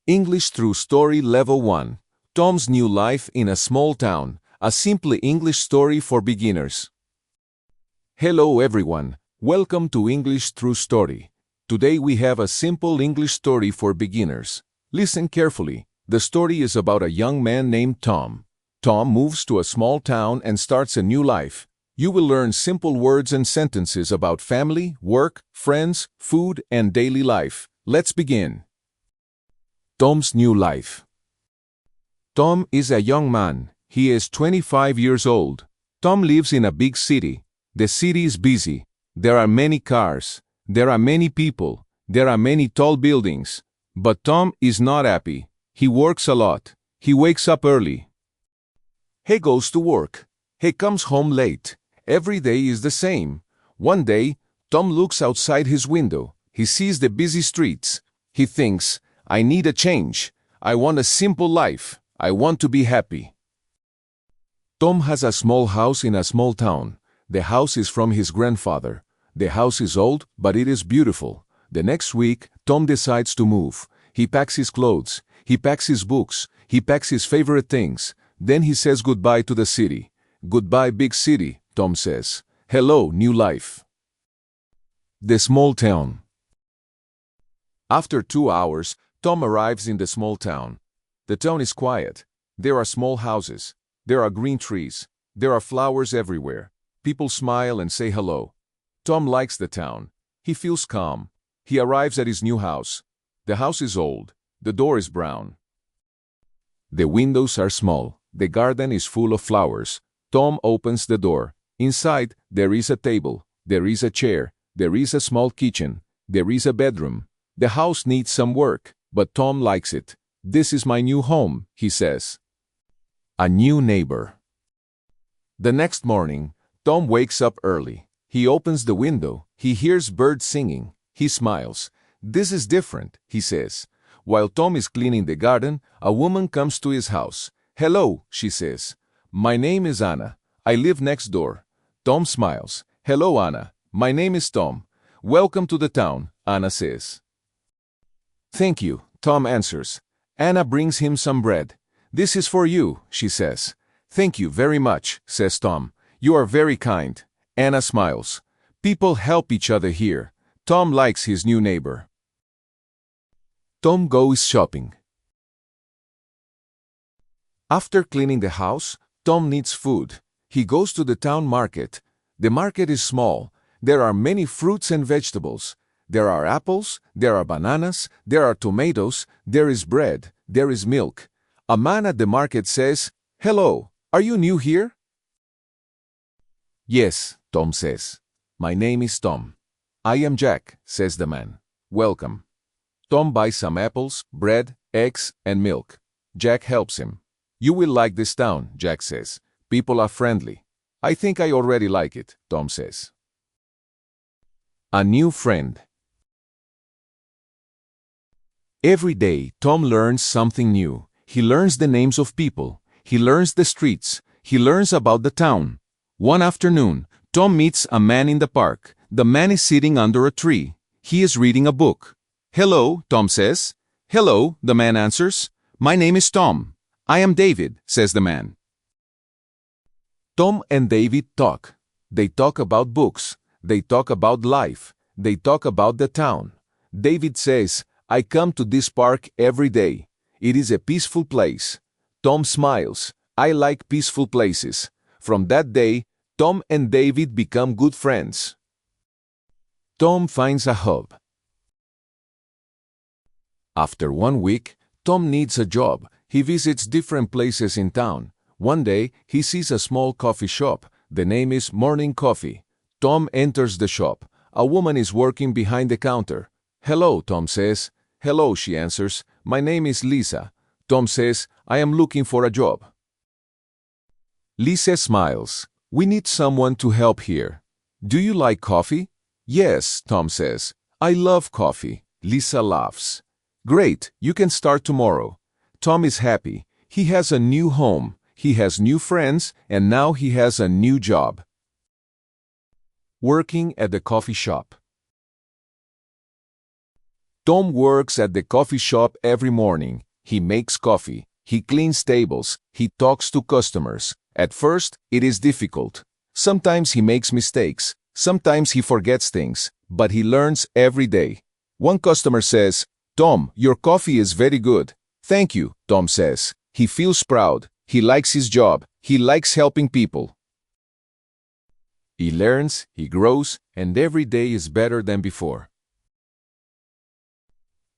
English Through Story Level 1. Tom's New Life in a Small Town. A simple English story for beginners. Hello everyone. Welcome to English Through Story. Today we have a simple English story for beginners. Listen carefully. The story is about a young man named Tom. Tom moves to a small town and starts a new life. You will learn simple words and sentences about family, work, friends, food, and daily life. Let's begin. Tom's new life. Tom is a young man. He is 25 years old. Tom lives in a big city. The city is busy. There are many cars. There are many people. There are many tall buildings. But Tom is not happy. He works a lot. He wakes up early. He goes to work. He comes home late. Every day is the same. One day, Tom looks outside his window. He sees the busy streets. He thinks, I need a change. I want a simple life. I want to be happy. Tom has a small house in a small town. The house is from his grandfather. The house is old, but it is beautiful. The next week, Tom decides to move. He packs his clothes. He packs his books. He packs his favorite things. Then he says goodbye to the city. Goodbye, big city, Tom says. Hello, new life. The small town. After 2 hours, Tom arrives in the small town. The town is quiet. There are small houses. There are green trees. There are flowers everywhere. People smile and say hello. Tom likes the town. He feels calm. He arrives at his new house. The house is old. The door is brown. The windows are small. The garden is full of flowers. Tom opens the door. Inside, there is a table. There is a chair. There is a small kitchen. There is a bedroom. The house needs some work, but Tom likes it. This is my new home, he says. A new neighbor. The next morning, Tom wakes up early. He opens the window. He hears birds singing. He smiles. This is different, he says. While Tom is cleaning the garden, a woman comes to his house. Hello, she says. My name is Anna. I live next door. Tom smiles. Hello, Anna. My name is Tom. Welcome to the town, Anna says. Thank you, Tom answers. Anna brings him some bread. This is for you, she says. Thank you very much, says Tom. You are very kind. Anna smiles. People help each other here. Tom likes his new neighbor. Tom goes shopping. After cleaning the house, Tom needs food. He goes to the town market. The market is small. There are many fruits and vegetables. There are apples, there are bananas, there are tomatoes, there is bread, there is milk. A man at the market says, Hello, are you new here? Yes, Tom says. My name is Tom. I am Jack, says the man. Welcome. Tom buys some apples, bread, eggs, and milk. Jack helps him. You will like this town, Jack says. People are friendly. I think I already like it, Tom says. A new friend. Every day, Tom learns something new. He learns the names of people. He learns the streets. He learns about the town. One afternoon, Tom meets a man in the park. The man is sitting under a tree. He is reading a book. Hello, Tom says. Hello, the man answers. My name is Tom. I am David, says the man. Tom and David talk. They talk about books. They talk about life. They talk about the town. David says, I come to this park every day. It is a peaceful place. Tom smiles. I like peaceful places. From that day, Tom and David become good friends. Tom finds a hub. After 1 week, Tom needs a job. He visits different places in town. One day, he sees a small coffee shop. The name is Morning Coffee. Tom enters the shop. A woman is working behind the counter. Hello, Tom says. Hello, she answers. My name is Lisa. Tom says, I am looking for a job. Lisa smiles. We need someone to help here. Do you like coffee? Yes, Tom says. I love coffee. Lisa laughs. Great, you can start tomorrow. Tom is happy. He has a new home. He has new friends, and now he has a new job. Working at the coffee shop. Tom works at the coffee shop every morning. He makes coffee. He cleans tables. He talks to customers. At first, it is difficult. Sometimes he makes mistakes. Sometimes he forgets things. But he learns every day. One customer says, "Tom, your coffee is very good." "Thank you," Tom says. He feels proud. He likes his job. He likes helping people. He learns, he grows, and every day is better than before.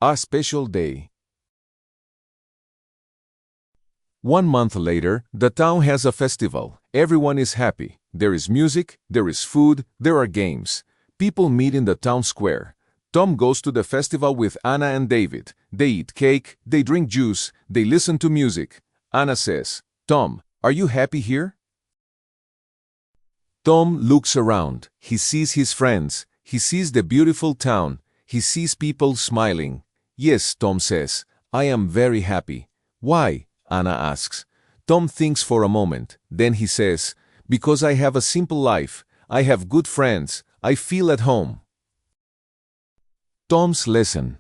A special day. 1 month later, the town has a festival. Everyone is happy. There is music, there is food, there are games. People meet in the town square. Tom goes to the festival with Anna and David. They eat cake, they drink juice, they listen to music. Anna says, "Tom, are you happy here?" Tom looks around. He sees his friends. He sees the beautiful town. He sees people smiling. "Yes," Tom says, "I am very happy." "Why?" Anna asks. Tom thinks for a moment. Then he says, "Because I have a simple life. I have good friends. I feel at home." Tom's lesson.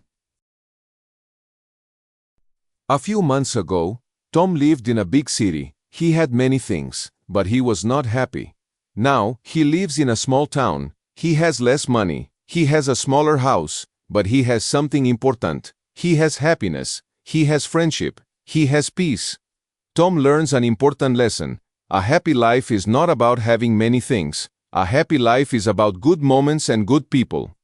A few months ago, Tom lived in a big city. He had many things, but he was not happy. Now, he lives in a small town. He has less money. He has a smaller house, but he has something important. He has happiness. He has friendship. He has peace. Tom learns an important lesson. A happy life is not about having many things. A happy life is about good moments and good people.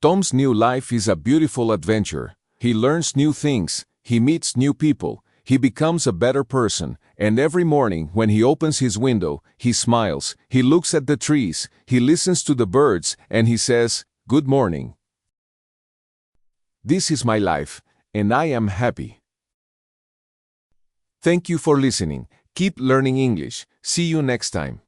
Tom's new life is a beautiful adventure. He learns new things. He meets new people. He becomes a better person. And every morning, when he opens his window, he smiles. He looks at the trees. He listens to the birds. And he says, "Good morning. This is my life, and I am happy." Thank you for listening. Keep learning English. See you next time.